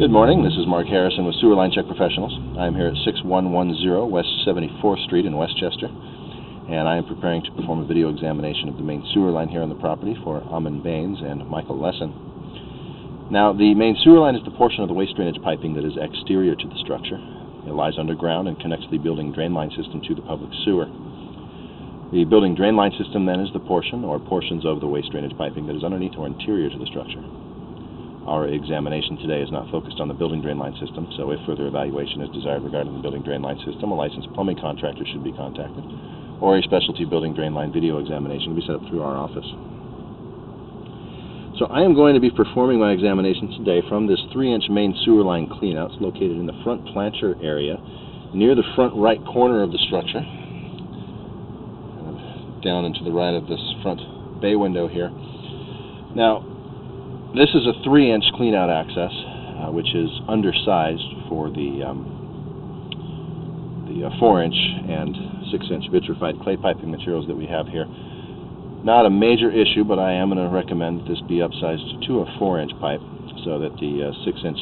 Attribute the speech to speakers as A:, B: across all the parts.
A: Good morning, this is Mark Harrison with Sewer Line Check Professionals. I am here at 6110 West 74th Street in Westchester, and I am preparing to perform a video examination of the main sewer line here on the property for Amon Baines and Michael Lesson. Now, the main sewer line is the portion of the waste drainage piping that is exterior to the structure. It lies underground and connects the building drain line system to the public sewer. The building drain line system then is the portion or portions of the waste drainage piping that is underneath or interior to the structure. Our examination today is not focused on the building drain line system, so if further evaluation is desired regarding the building drain line system, a licensed plumbing contractor should be contacted, or a specialty building drain line video examination can be set up through our office. So I am going to be performing my examination today from this 3-inch main sewer line cleanout. It's located in the front plancher area, near the front right corner of the structure, down and to the right of this front bay window here. Now, this is a 3-inch cleanout access, which is undersized for the 4-inch and 6-inch vitrified clay piping materials that we have here. Not a major issue, but I am going to recommend that this be upsized to a 4-inch pipe so that the 6-inch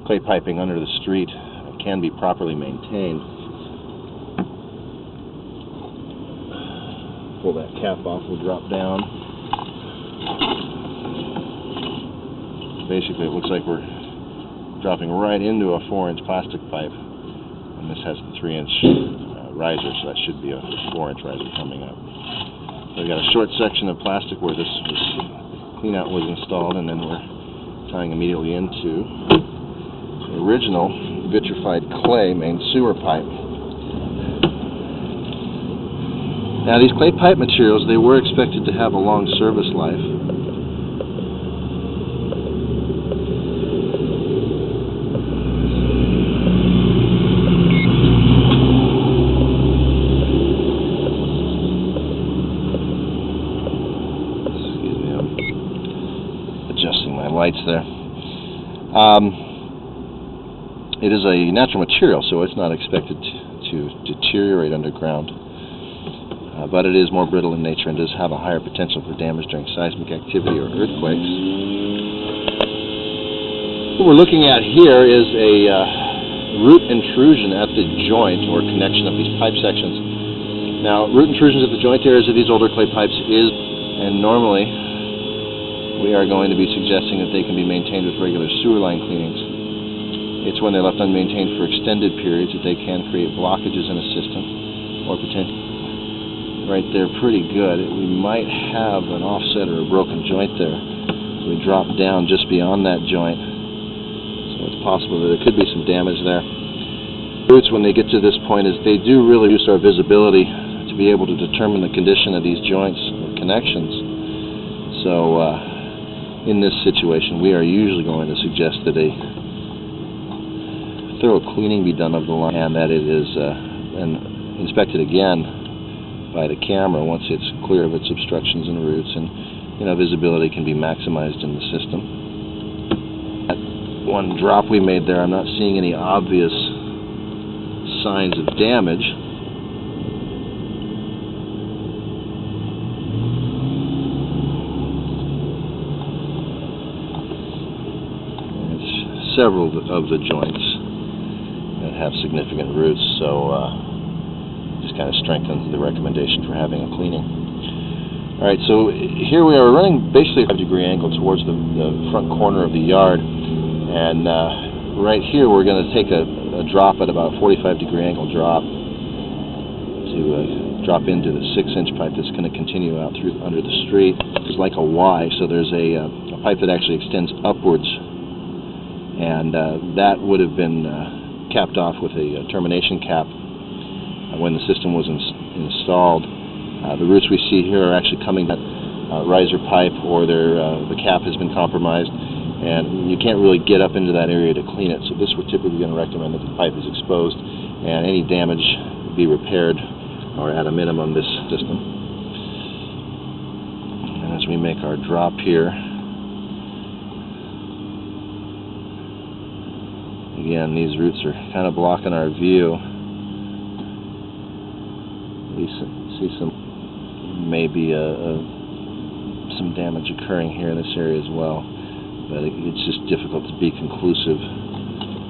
A: clay piping under the street can be properly maintained. Pull that cap off, we'll drop down. Basically, it looks like we're dropping right into a 4-inch plastic pipe, and this has the 3-inch riser, so that should be a 4-inch riser coming up. So we've got a short section of plastic where this cleanout was installed, and then we're tying immediately into the original vitrified clay main sewer pipe. Now, these clay pipe materials, they were expected to have a long service life. Lights there. It is a natural material, so it's not expected to deteriorate underground, but it is more brittle in nature and does have a higher potential for damage during seismic activity or earthquakes. What we're looking at here is a root intrusion at the joint or connection of these pipe sections. Now, root intrusions at the joint areas of these older clay pipes is, and normally we are going to be suggesting that they can be maintained with regular sewer line cleanings. It's when they're left unmaintained for extended periods that they can create blockages in a system, or potentially. Right there, pretty good. We might have an offset or a broken joint there. We drop down just beyond that joint, so it's possible that there could be some damage there. Roots, when they get to this point, is they do really reduce our visibility to be able to determine the condition of these joints or connections. So, in this situation, we are usually going to suggest that a thorough cleaning be done of the line and that it is inspected again by the camera once it's clear of its obstructions and roots, and visibility can be maximized in the system. That one drop we made there, I'm not seeing any obvious signs of damage. Several of the joints that have significant roots, so just kind of strengthens the recommendation for having a cleaning. Alright, so here we are running basically a 5-degree angle towards the front corner of the yard, and right here we're going to take a drop at about a 45-degree angle drop to drop into the 6-inch pipe that's going to continue out through under the street. It's like a Y, so there's a pipe that actually extends upwards, and that would have been capped off with a termination cap when the system was installed. The roots we see here are actually coming that riser pipe, or the cap has been compromised, and you can't really get up into that area to clean it. So this we're typically going to recommend that the pipe is exposed and any damage be repaired, or at a minimum this system. And as we make our drop here, again, these roots are kind of blocking our view. We see maybe some damage occurring here in this area as well. but it's just difficult to be conclusive,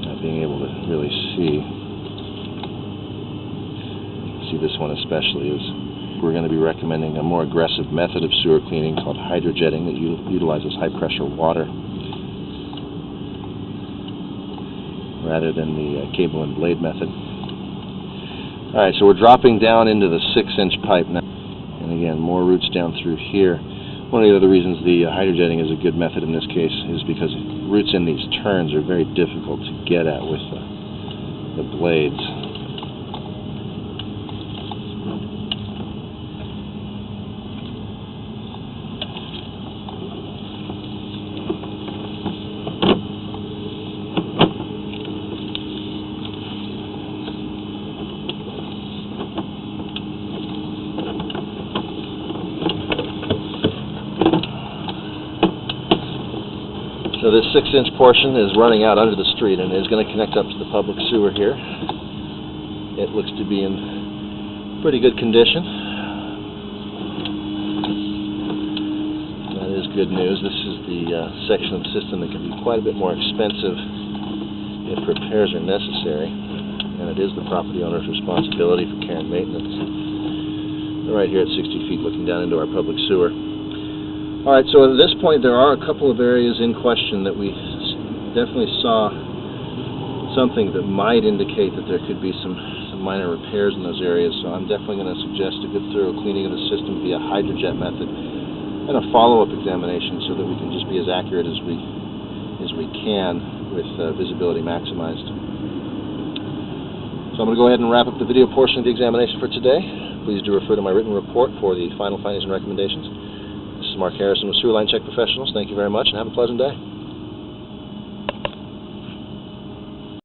A: not being able to really see. You can see this one especially is we're going to be recommending a more aggressive method of sewer cleaning called hydrojetting that utilizes high pressure water rather than the cable and blade method. Alright, so we're dropping down into the 6-inch pipe now. And again, more roots down through here. One of the other reasons the hydrojetting is a good method in this case is because roots in these turns are very difficult to get at with the blades. So this 6-inch portion is running out under the street and is going to connect up to the public sewer here. It looks to be in pretty good condition. That is good news. This is the section of the system that can be quite a bit more expensive if repairs are necessary, and it is the property owner's responsibility for care and maintenance. We're right here at 60 feet looking down into our public sewer. Alright, so at this point there are a couple of areas in question that we definitely saw something that might indicate that there could be some minor repairs in those areas, so I'm definitely going to suggest a good thorough cleaning of the system via hydrojet method and a follow-up examination so that we can just be as accurate as we can with visibility maximized. So I'm going to go ahead and wrap up the video portion of the examination for today. Please do refer to my written report for the final findings and recommendations. This is Mark Harrison with Sewerline Check Professionals. Thank you very much and have a pleasant day.